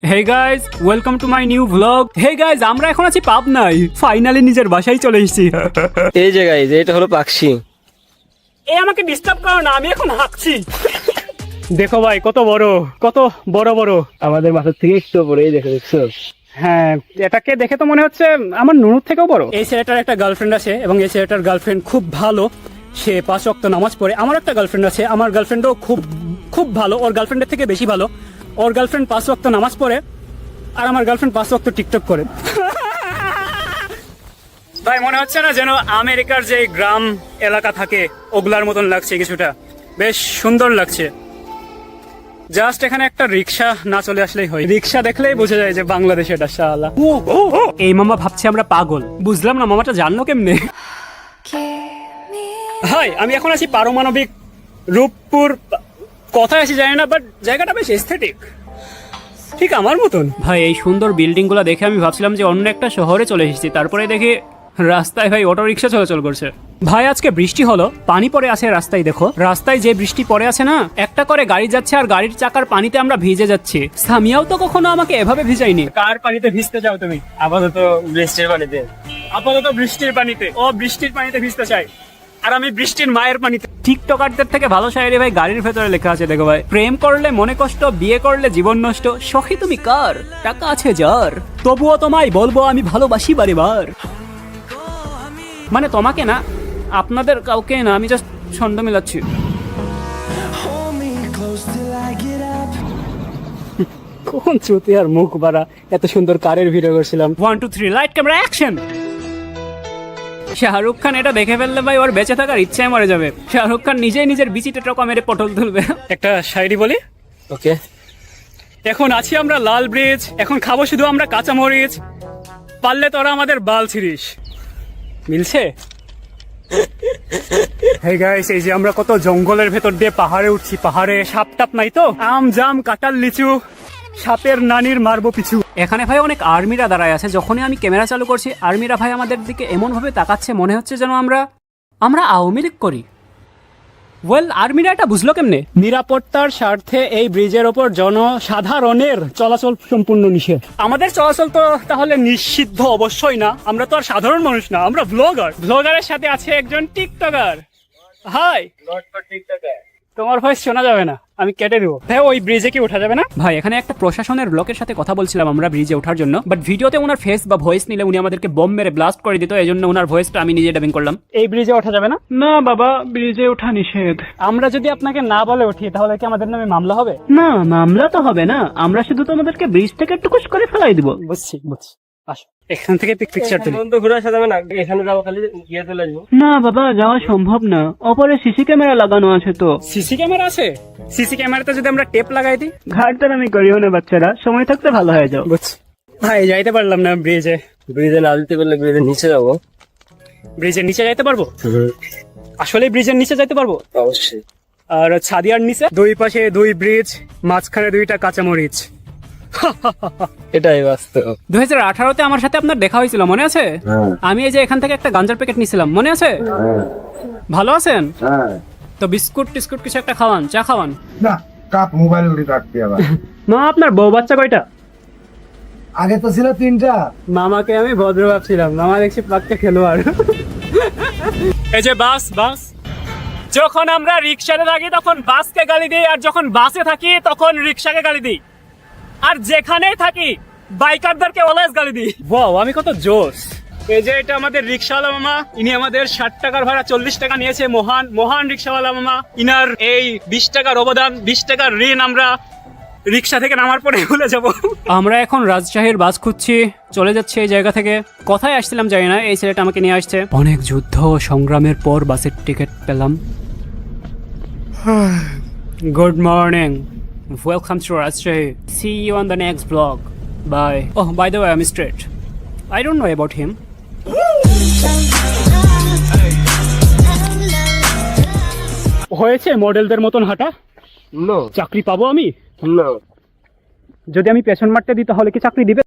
Hey guys, welcome to my new vlog. Hey guys, আমরা এখন আছি পাবনায়। ফাইনালি নিজের বাসায় চলে এসেছি। এই যে গাইস, এটা হলো পাকশি। আমাকে ডিস্টার্ব করো না, আমি এখন হাঁকছি। দেখো ভাই কত বড় বড় আমাদের মাথার থেকে একটু বড়, এই দেখছো। হ্যাঁ, এটাকে দেখে তো মনে হচ্ছে আমার নুনুর থেকেও বড়। এই ছেলেটার একটা গার্লফ্রেন্ড আছে এবং এই ছেলেটার গার্লফ্রেন্ড খুব ভালো, সে 5 ওয়াক্ত নামাজ পড়ে। আমার একটা গার্লফ্রেন্ড আছে, আমার গার্লফ্রেন্ডও খুব ভালো, ওর গার্লফ্রেন্ডের থেকে বেশি ভালো। ওর গার্লফ্রেন্ড 5 ওয়াক্ত নামাজ পড়ে আর আমার গার্লফ্রেন্ড 5 ওয়াক্ত টিকটক করে। ভাই মনে হচ্ছে না যেন আমেরিকার যে গ্রাম এলাকা থাকে ওগুলার মতন লাগছে কিছুটা, বেশ সুন্দর লাগছে। জাস্ট এখানে একটা রিক্সা না চলে আসলেই হয়, রিক্সা দেখলেই বোঝা যায় যে বাংলাদেশ এটা শালা। এই মামা ভাবছে আমরা পাগল, বুঝলাম না মামাটা জানলো কেমনে। হাই, আমি এখন আছি পারমাণবিক রূপপুর, কোথায় আছি জানি না, বাট জায়গাটা বেশ এস্থেটিক, ঠিক আমার মতন। ভাই এই সুন্দর বিল্ডিং গুলা দেখে আমি ভাবছিলাম যে অন্য একটা শহরে চলে এসেছি, তারপরে দেখি রাস্তায় ভাই অটো রিক্সা চলাচল করছে। ভাই আজকে বৃষ্টি হলো, পানি পড়ে আছে রাস্তায়। দেখো রাস্তায় যে বৃষ্টি পড়ে আছে না, একটা করে গাড়ি যাচ্ছে আর গাড়ির চাকার পানিতে আমরা ভিজে যাচ্ছি। সামিয়াও তো কখনো আমাকে এভাবে ভিজাইনি। কার পানিতে ভিজতে চাও তুমি? আপাতত বৃষ্টির পানিতে। বৃষ্টির পানিতে, ও বৃষ্টির পানিতে ভিজতে চাই আর আমি বৃষ্টির মায়ের পানিতে। টিকটকারদের থেকে ভালো শায়রি ভাই গাড়ির ভেতরে লেখা আছে। দেখো ভাই, প্রেম করলে মনে কষ্ট, বিয়ে করলে জীবন নষ্ট, সখী তুমি কার, টাকা আছে যার, তবুও তোমায় বলবো আমি ভালোবাসি বারেবার। মানে তোমাকে না, আপনাদের কাউকে না, আমি জাস্ট ছন্দ মিলাচ্ছি। কোন চুতি আর মুখ বাড়া, এত সুন্দর কারের ভিডিও করছিলাম। 1 2 3 light camera action. Shahrukh Khan এটা দেখে ফেললে ভাই ওর বেঁচে থাকার ইচ্ছায় মরে যাবে। শাহরুখ খান নিজেই নিজের বিচিতে টকা মেরে পটল তুলবে। একটা শায়রি বলি, ওকে। এখন আছি আমরা লাল ব্রিজ, এখন খাবো শুধু আমরা কাঁচামরিচ, পারলে তোরা আমাদের বাল ছিড়িস। মিলছে? হে গাইস, এই যে আমরা কত জঙ্গলের ভেতর দিয়ে পাহাড়ে উঠছি। পাহাড়ে সাপ টাপ নাই তো, আম জাম কাঁঠাল লিচু, সাপের নানির মারবো পিছু। এখানে ভাই অনেক আর্মিরা দাঁড়ায় আছে। যখনই আমি ক্যামেরা চালু করছি, আর্মিরা ভাই আমাদের দিকে এমন ভাবে তাকাচ্ছে, মনে হচ্ছে যেন আমরা আওয়ামী লীগ করি। ওয়েল, আর্মিরা এটা বুঝলো কেমনে? নিরাপত্তার স্বার্থে এই ব্রিজের ওপর জনসাধারণের চলাচল সম্পূর্ণ নিষেধ। আমাদের চলাচল তো তাহলে নিষিদ্ধ অবশ্যই না, আমরা তো আর সাধারণ মানুষ না, আমরা ব্লগারের সাথে আছে একজন টিকটকার। হাই, তোমার ভয়েস শোনা যাবে না, আমি কেটে দেবো। ভাই ওই ব্রিজে কি ওঠা যাবে না? ভাই এখানে একটা প্রশাসনের লোকের সাথে কথা বলছিলাম আমরা ব্রিজে ওঠার জন্য, বাট ভিডিওতে ওনার ফেস বা ভয়েস নিলে উনি আমাদেরকে বম মেরে ব্লাস্ট করে দিত, এই জন্য ওনার ভয়েসটা আমি নিজে ডাবিং করলাম। এই ব্রিজে ওঠা যাবে না? না বাবা, ব্রিজে ওঠা নিষেধ। আমরা যদি আপনাকে না বলে উঠি তাহলে কি আমাদের নামে মামলা হবে? না, মামলা তো হবে না, আমরা শুধু তোমাদেরকে ব্রিজ থেকে টুকুস করে ফেলাই দিব। বুঝছি। আসো, এখান থেকে পিকচার তুলি। ঘুরে আসা যাবে না, এখানে যাবো, খালি গিয়ে চলে আসবো। না বাবা, যাওয়া সম্ভব না, ওপরে সিসি ক্যামেরা লাগানো আছে তো। সিসি ক্যামেরা আছে? সিসি ক্যামেরাতে যদি আমরা টেপ লাগাই দিই? ঘাটটার আমি করিও না বাচ্চারা, সময় থাকতে ভালো হয়ে যাও। বুঝছি ভাই, যাইতে পারলাম না ব্রিজে। ব্রিজে না দিতে পারলে ব্রিজের নিচে যাবো। ব্রিজের নিচে যাইতে পারবো? আসলে ব্রিজের নিচে যাইতে পারবো অবশ্যই। আর ছাদিয়ার নিচে দুই পাশে 2 ব্রিজ, মাঝখানে 2টা কাঁচামরিচ। এটাই বাস্তব। 2018-তে আমার সাথে আপনার দেখা হয়েছিল, মনে আছে? আমি এই যে এখান থেকে একটা গাঞ্জার প্যাকেট নিছিলাম, মনে আছে? ভালো আছেন? তো বিস্কুট টিস্কুট কিছু একটা খাওয়ান, চা খাওয়ান না। কাপ মোবাইল রাখতে আবার। মা, আপনার বউ বাচ্চা কয়টা? আগে তো ছিল 3টা। মামাকে আমি ভদ্র ভাবছিলাম, মামা দেখছি পাক্কা খেলোয়াড়। এই যে বাস, যখন আমরা রিক্সাতে থাকি তখন বাসকে গালি দিই, আর যখন বাসে থাকি তখন রিক্সাকে গালি দিই, আর যেখানেই থাকি বাইকারদেরকে অলওয়েজ গালি দিই। ওয়াও, আমি কত জোশ। এই যে এটা আমাদের রিক্সাওয়ালা মামা, ইনি আমাদের 60 টাকার ভাড়া 40 টাকা নিয়েছে। মহান রিক্সাওয়ালা মামা, ইনার এই 20 টাকার অবদান, 20 টাকার ঋণ আমরা রিক্সা থেকে নামার পরে ভুলে যাব। আমরা এখন রাজশাহীর বাস খুঁজছি, চলে যাচ্ছে এই জায়গা থেকে। কোথায় আসছিলাম জানি না, এই ছেলেটা আমাকে নিয়ে আসছে। অনেক যুদ্ধ সংগ্রামের পর বাসের টিকিট পেলাম। Good morning, welcome to Rajshahi. See you on the next vlog. Bye. Oh, by the way, I'm straight. I don't know about him. হয়েছে মডেলদের মতন হাঁটা? নো। চাকরি পাবো আমি? নো। যদি আমি পেছন মারতে দিই তাহলে কি চাকরি দিবে?